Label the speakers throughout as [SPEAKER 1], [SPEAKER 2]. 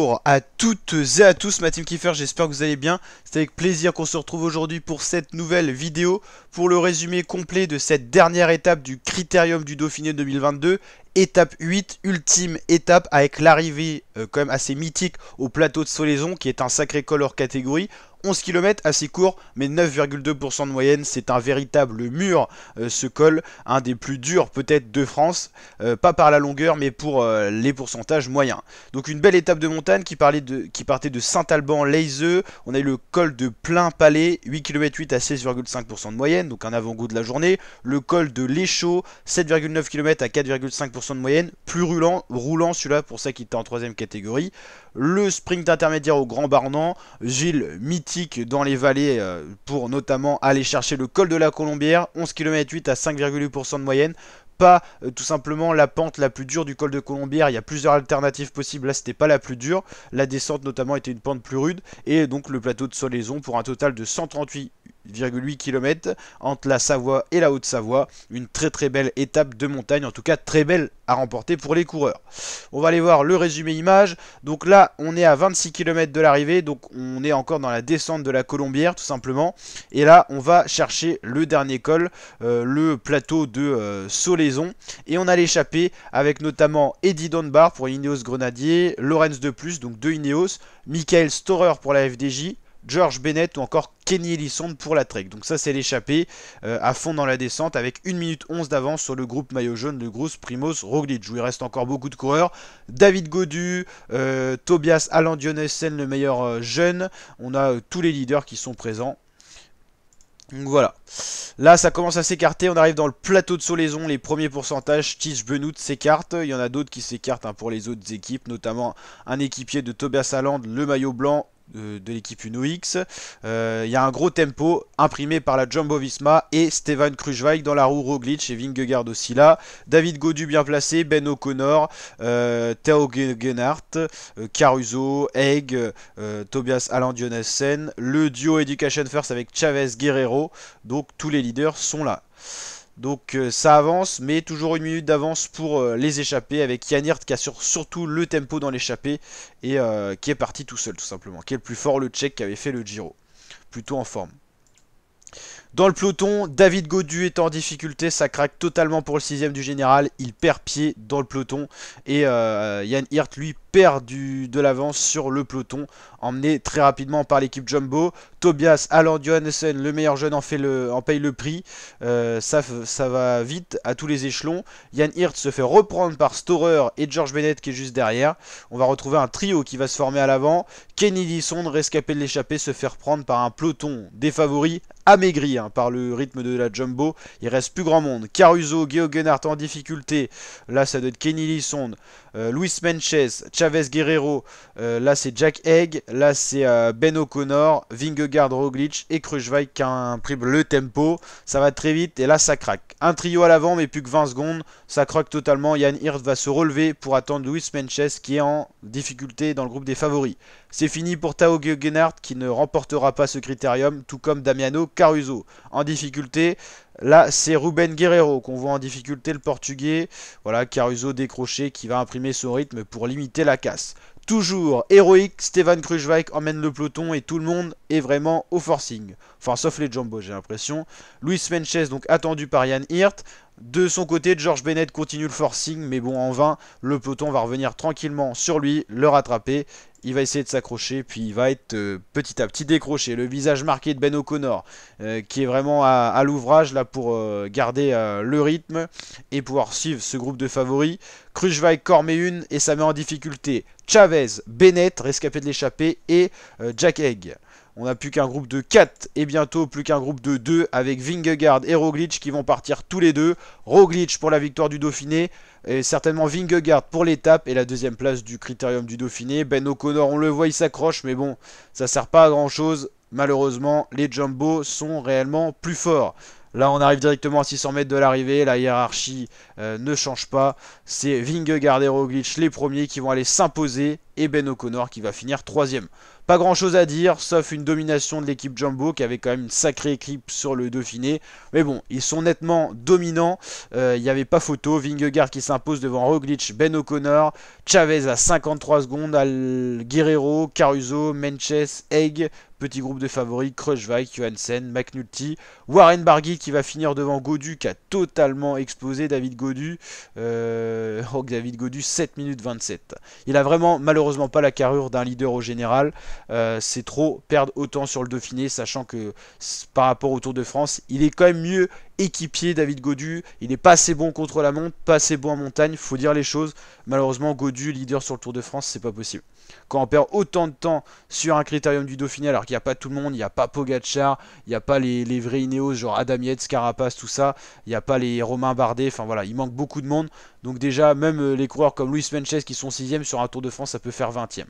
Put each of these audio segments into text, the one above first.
[SPEAKER 1] Bonjour à toutes et à tous, ma team Kiefer, j'espère que vous allez bien. C'est avec plaisir qu'on se retrouve aujourd'hui pour cette nouvelle vidéo, pour le résumé complet de cette dernière étape du Critérium du Dauphiné 2022. Étape 8, ultime étape avec l'arrivée quand même assez mythique au plateau de Solaison, qui est un sacré col hors catégorie. 11 km assez court, mais 9,2% de moyenne, c'est un véritable mur ce col, un des plus durs peut-être de France, pas par la longueur mais pour les pourcentages moyens. Donc une belle étape de montagne qui partait de Saint-Alban-Leizeux, on a eu le col de Plain-Palais, 8 km 8 à 16,5% de moyenne, donc un avant-goût de la journée, le col de l'Échaud, 7,9 km à 4,5% de moyenne, plus roulant celui-là pour ça qu'il était en 3ème catégorie. Le sprint intermédiaire au Grand Barnan, Gilles mythique dans les vallées pour notamment aller chercher le col de la Colombière, 11 km 8 à 5,8% de moyenne. Pas tout simplement la pente la plus dure du col de Colombière, il y a plusieurs alternatives possibles, là c'était pas la plus dure, la descente notamment était une pente plus rude, et donc le plateau de Solaison pour un total de 138,8 km entre la Savoie et la Haute-Savoie, une très belle étape de montagne, en tout cas très belle à remporter pour les coureurs. On va aller voir le résumé image, donc là on est à 26 km de l'arrivée, donc on est encore dans la descente de la Colombière tout simplement, et là on va chercher le dernier col, le plateau de Solaison, et on a l'échappée avec notamment Eddie Dunbar pour Ineos Grenadier, Lorenz de Plus, donc de Ineos, Michael Storer pour la FDJ, George Bennett ou encore Kenny Elissonde pour la Trek. Donc ça c'est l'échappée à fond dans la descente avec 1 minute 11 d'avance sur le groupe maillot jaune, le groupe Primoz Roglic, où il reste encore beaucoup de coureurs. David Gaudu, Tobias Allan-Dionnessen, le meilleur jeune. On a tous les leaders qui sont présents. Donc voilà, là ça commence à s'écarter, on arrive dans le plateau de Solaison, les premiers pourcentages, Tish Benoît s'écarte, il y en a d'autres qui s'écartent pour les autres équipes, notamment un équipier de Tobias Alland, le maillot blanc de l'équipe Uno X. Il y a un gros tempo imprimé par la Jumbo-Visma et Steven Kruijswijk dans la roue, Roglic et Vingegaard aussi là. David Gaudu bien placé, Ben O'Connor, Theo Gegenhardt, Caruso, Egg, Tobias Allan-Dionnessen, le duo Education First avec Chavez Guerrero. Donc tous les leaders sont là. Donc ça avance, mais toujours 1 minute d'avance pour les échappés, avec Jan Hirt qui assure surtout le tempo dans l'échappée et qui est parti tout seul tout simplement, qui est le plus fort, le Tchèque qui avait fait le Giro, plutôt en forme. Dans le peloton, David Gaudu est en difficulté, ça craque totalement pour le 6ème du général, il perd pied dans le peloton et Jan Hirt lui perd de l'avance sur le peloton, emmené très rapidement par l'équipe Jumbo. Tobias Allan-Dionnessen, le meilleur jeune, en paye le prix, ça va vite à tous les échelons. Jan Hirt se fait reprendre par Storer et George Bennett qui est juste derrière. On va retrouver un trio qui va se former à l'avant. Kenny Elissonde, rescapé de l'échappée, se fait reprendre par un peloton des favoris amaigri par le rythme de la Jumbo. Il reste plus grand monde. Caruso, Geoghenaert en difficulté. Là, ça doit être Kenny Elissonde, Luis Menchez, Chavez Guerrero. Là, c'est Jack Egg. Là, c'est Ben O'Connor, Vingegaard, Roglic et Kruijswijk qui imprime le tempo. Ça va très vite et là, ça craque. Un trio à l'avant, mais plus que 20 secondes. Ça croque totalement. Jan Hirt va se relever pour attendre Luis Menchez qui est en difficulté dans le groupe des favoris. C'est fini pour Theo Geoghenaert qui ne remportera pas ce critérium, tout comme Damiano Caruso. En difficulté, là c'est Ruben Guerrero qu'on voit en difficulté, le portugais. Voilà, Caruso décroché qui va imprimer son rythme pour limiter la casse. Toujours héroïque, Steven Kruijswijk emmène le peloton et tout le monde est vraiment au forcing. Enfin, sauf les Jumbo, j'ai l'impression. Luis Menchez, donc attendu par Jan Hirt. De son côté, George Bennett continue le forcing, mais bon, en vain. Le peloton va revenir tranquillement sur lui, le rattraper. Il va essayer de s'accrocher, puis il va être petit à petit décroché. Le visage marqué de Ben O'Connor, qui est vraiment à l'ouvrage là pour garder le rythme et pouvoir suivre ce groupe de favoris. Kruijswijk cormet une et ça met en difficulté Chavez, Bennett, rescapé de l'échappée, et Jack Egg. On n'a plus qu'un groupe de 4 et bientôt plus qu'un groupe de 2 avec Vingegaard et Roglic qui vont partir tous les deux. Roglic pour la victoire du Dauphiné et certainement Vingegaard pour l'étape et la 2ème place du Critérium du Dauphiné. Ben O'Connor, on le voit, il s'accroche, mais bon, ça sert pas à grand chose. Malheureusement, les Jumbo sont réellement plus forts. Là, on arrive directement à 600 mètres de l'arrivée. La hiérarchie ne change pas. C'est Vingegaard et Roglic les premiers qui vont aller s'imposer et Ben O'Connor qui va finir 3ème. Pas grand chose à dire, sauf une domination de l'équipe Jumbo qui avait quand même une sacrée équipe sur le Dauphiné. Mais bon, ils sont nettement dominants, il n'y avait pas photo. Vingegaard qui s'impose devant Roglic, Ben O'Connor, Chavez à 53 secondes, Guerrero, Caruso, Menches, Egg, petit groupe de favoris, Kruijswijk, Johansen, McNulty, Warren Barguil qui va finir devant Gaudu qui a totalement explosé David Gaudu. David Gaudu 7 minutes 27. Il a vraiment malheureusement pas la carrure d'un leader au général. C'est trop perdre autant sur le Dauphiné, sachant que par rapport au Tour de France, il est quand même mieux équipier David Gaudu. Il n'est pas assez bon contre la montre, pas assez bon en montagne, faut dire les choses. Malheureusement, Gaudu, leader sur le Tour de France, c'est pas possible. Quand on perd autant de temps sur un critérium du Dauphiné, alors qu'il n'y a pas tout le monde, il n'y a pas Pogacar, il n'y a pas les vrais Ineos, genre Adam Yates, Carapaz, tout ça, il n'y a pas les Romain Bardet, enfin voilà, il manque beaucoup de monde. Donc déjà, même les coureurs comme Luis Menches qui sont 6e sur un Tour de France, ça peut faire 20e.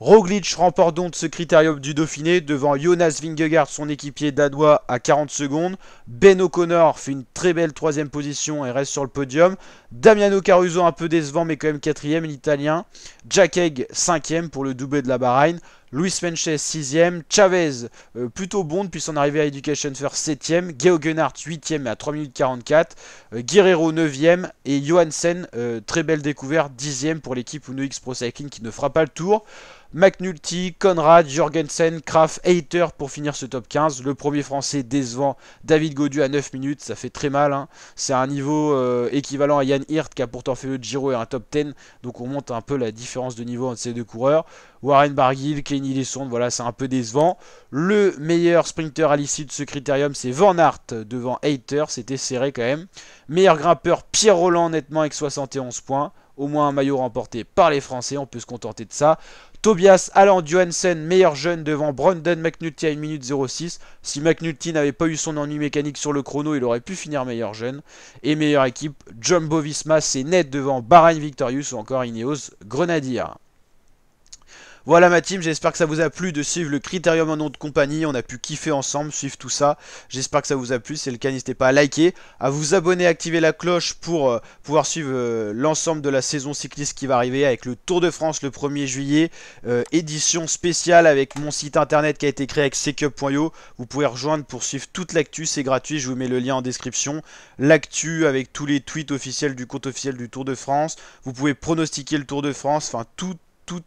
[SPEAKER 1] Roglic remporte donc ce critérium du Dauphiné devant Jonas Vingegaard, son équipier danois, à 40 secondes. Ben O'Connor fait une très belle 3e position et reste sur le podium. Damiano Caruso un peu décevant mais quand même 4e, l'italien. Jack Egg 5e pour le doublé de la Bahreïn. Luis Menches 6e, Chavez plutôt bon depuis son arrivée à Education First 7e, Geo Gunnart 8e mais à 3 minutes 44, Guerrero 9e et Johansen, très belle découverte, 10e pour l'équipe Uno X Pro Cycling qui ne fera pas le tour. McNulty, Conrad, Jorgensen, Kraft, Hayter pour finir ce top 15. Le premier français décevant, David Gaudu à 9 minutes, ça fait très mal. Hein. C'est un niveau équivalent à Yann Hirt qui a pourtant fait le Giro et un top 10. Donc on monte un peu la différence de niveau entre ces deux coureurs. Warren Barguil, Kenny Lesonde, voilà, c'est un peu décevant. Le meilleur sprinter à l'issue de ce critérium, c'est Van Aert devant Hayter, c'était serré quand même. Meilleur grimpeur, Pierre Roland nettement avec 71 points. Au moins un maillot remporté par les Français, on peut se contenter de ça. Tobias Allan Johansen, meilleur jeune devant Brandon McNulty à 1 minute 06. Si McNulty n'avait pas eu son ennui mécanique sur le chrono, il aurait pu finir meilleur jeune. Et meilleure équipe, Jumbo Visma, c'est net devant Bahrain Victorious ou encore Ineos Grenadier. Voilà ma team, j'espère que ça vous a plu de suivre le Critérium en nom de compagnie. On a pu kiffer ensemble, suivre tout ça. J'espère que ça vous a plu, si c'est le cas n'hésitez pas à liker, à vous abonner, activer la cloche pour pouvoir suivre l'ensemble de la saison cycliste qui va arriver avec le Tour de France le 1er juillet. Édition spéciale avec mon site internet qui a été créé avec secup.io. Vous pouvez rejoindre pour suivre toute l'actu, c'est gratuit, je vous mets le lien en description. L'actu avec tous les tweets officiels du compte officiel du Tour de France. Vous pouvez pronostiquer le Tour de France, enfin tout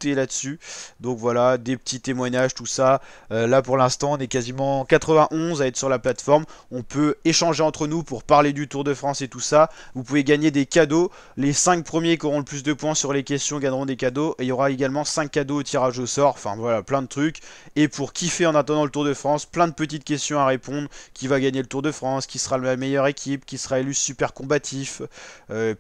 [SPEAKER 1] est là-dessus. Donc voilà, des petits témoignages, tout ça. Là pour l'instant, on est quasiment 91 à être sur la plateforme. On peut échanger entre nous pour parler du Tour de France et tout ça. Vous pouvez gagner des cadeaux. Les 5 premiers qui auront le plus de points sur les questions gagneront des cadeaux. Et il y aura également 5 cadeaux au tirage au sort. Enfin voilà, plein de trucs. Et pour kiffer en attendant le Tour de France, plein de petites questions à répondre. Qui va gagner le Tour de France? Qui sera la meilleure équipe? Qui sera élu super combatif?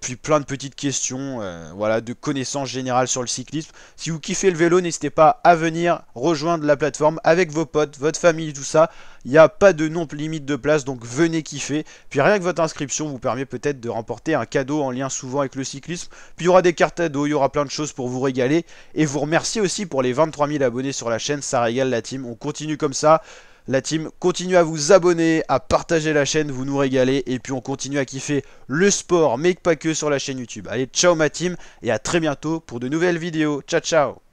[SPEAKER 1] Puis plein de petites questions voilà, de connaissances générales sur le cyclisme. Si vous kiffez le vélo, n'hésitez pas à venir rejoindre la plateforme avec vos potes, votre famille, tout ça. Il n'y a pas de nombre limite de place, donc venez kiffer. Puis rien que votre inscription vous permet peut-être de remporter un cadeau en lien souvent avec le cyclisme. Puis il y aura des cartes à dos, il y aura plein de choses pour vous régaler. Et vous remercier aussi pour les 23 000 abonnés sur la chaîne, ça régale la team. On continue comme ça. La team continue à vous abonner, à partager la chaîne, vous nous régalez. Et puis on continue à kiffer le sport, mais pas que sur la chaîne YouTube. Allez, ciao ma team, et à très bientôt pour de nouvelles vidéos. Ciao, ciao!